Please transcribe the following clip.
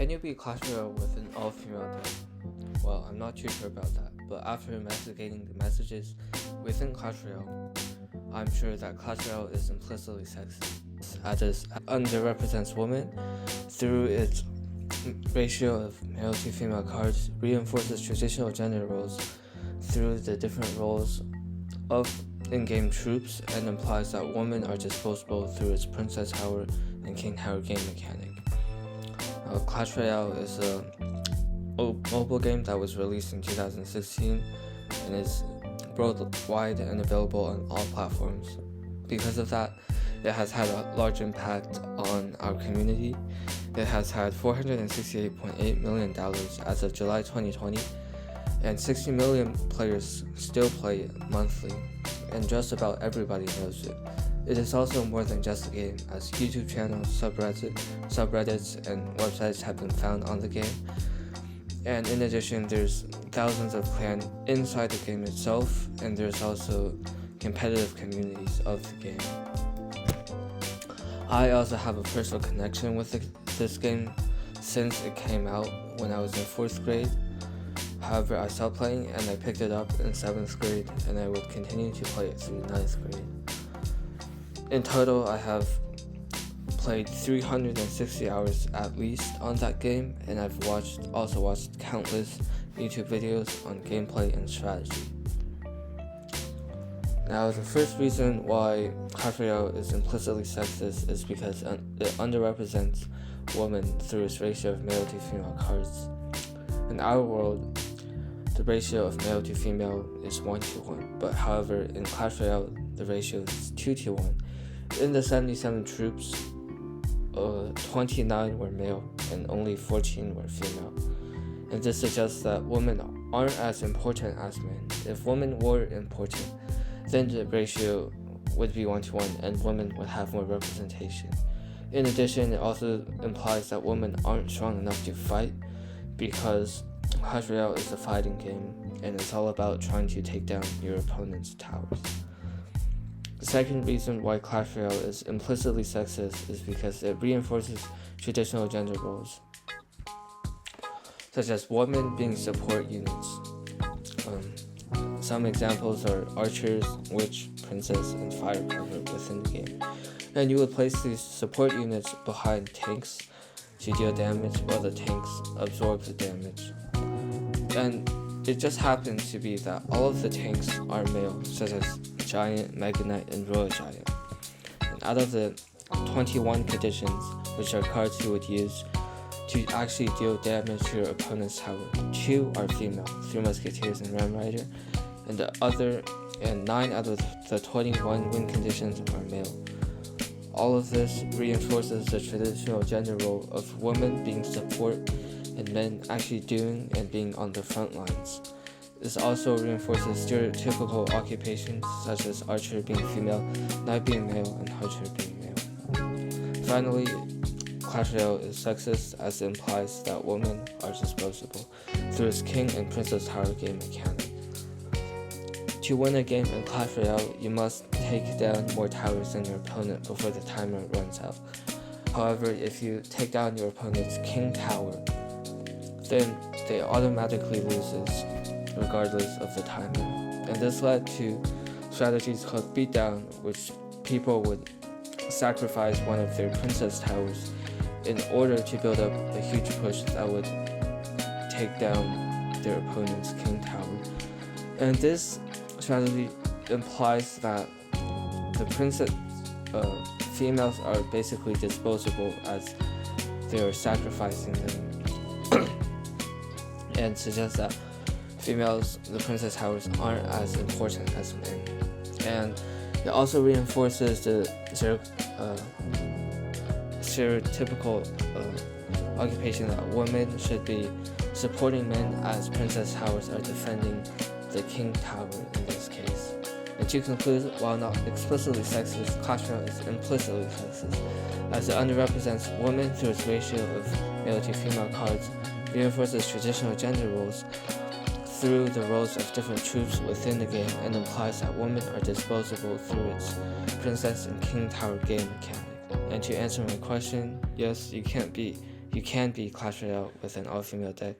Can you be Clash Royale with an all-female team? Well, I'm not too sure about that, but after investigating the messages within Clash Royale, I'm sure that Clash Royale is implicitly sexist, as it underrepresents women through its ratio of male to female cards, reinforces traditional gender roles through the different roles of in-game troops, and implies that women are disposable through its Princess Tower and King Tower game mechanic. Clash Royale is a mobile game that was released in 2016 and is worldwide and available on all platforms. Because of that, it has had a large impact on our community. It has had $468.8 million as of July 2020, and 60 million players still play it monthly, and just about everybody knows it. It is also more than just a game, as YouTube channels, subreddits, and websites have been found on the game. And in addition, there's thousands of clans inside the game itself, and there's also competitive communities of the game. I also have a personal connection with this game since it came out when I was in 4th grade. However, I stopped playing and I picked it up in 7th grade, and I would continue to play it through 9th grade. In total, I have played 360 hours at least on that game, and I've also watched countless YouTube videos on gameplay and strategy. Now, the first reason why Clash Royale is implicitly sexist is because it underrepresents women through its ratio of male to female cards. In our world, the ratio of male to female is 1:1, but however, in Clash Royale, the ratio is 2:1. In the 77 troops, 29 were male and only 14 were female. And this suggests that women aren't as important as men. If women were important, then the ratio would be 1:1 and women would have more representation. In addition, it also implies that women aren't strong enough to fight, because Clash Royale is a fighting game and it's all about trying to take down your opponent's towers. The second reason why Clash Royale is implicitly sexist is because it reinforces traditional gender roles, such as women being support units. Some examples are archers, witch, princess, and fire cover within the game. And you would place these support units behind tanks to deal damage while the tanks absorb the damage. And it just happens to be that all of the tanks are male, such as Giant, Mega Knight, and Royal Giant. And out of the 21 conditions, which are cards you would use to actually deal damage to your opponent's tower, 2 are female, 3 Musketeers and Ram Rider, and 9 out of the 21 win conditions are male. All of this reinforces the traditional gender role of women being support and men actually doing and being on the front lines. This also reinforces stereotypical occupations such as archer being female, knight being male, and archer being male. Finally, Clash Royale is sexist as it implies that women are disposable through its King and Princess Tower game mechanic. To win a game in Clash Royale, you must take down more towers than your opponent before the timer runs out. However, if you take down your opponent's King Tower, then they automatically loses regardless of the timer. And this led to strategies called beatdown, which people would sacrifice one of their princess towers in order to build up a huge push that would take down their opponent's King Tower. And this strategy implies that the princess females are basically disposable as they are sacrificing them, and suggests that females, the princess towers, aren't as important as men. And it also reinforces the stereotypical occupation that women should be supporting men as princess towers are defending the King Tower in this case. And to conclude, while not explicitly sexist, Clash Royale is implicitly sexist, as it underrepresents women through its ratio of male to female cards, reinforces traditional gender roles through the roles of different troops within the game, and implies that women are disposable through its Princess and King Tower game mechanic. And to answer my question, yes, you can't be You can be Clash Royale with an all-female deck,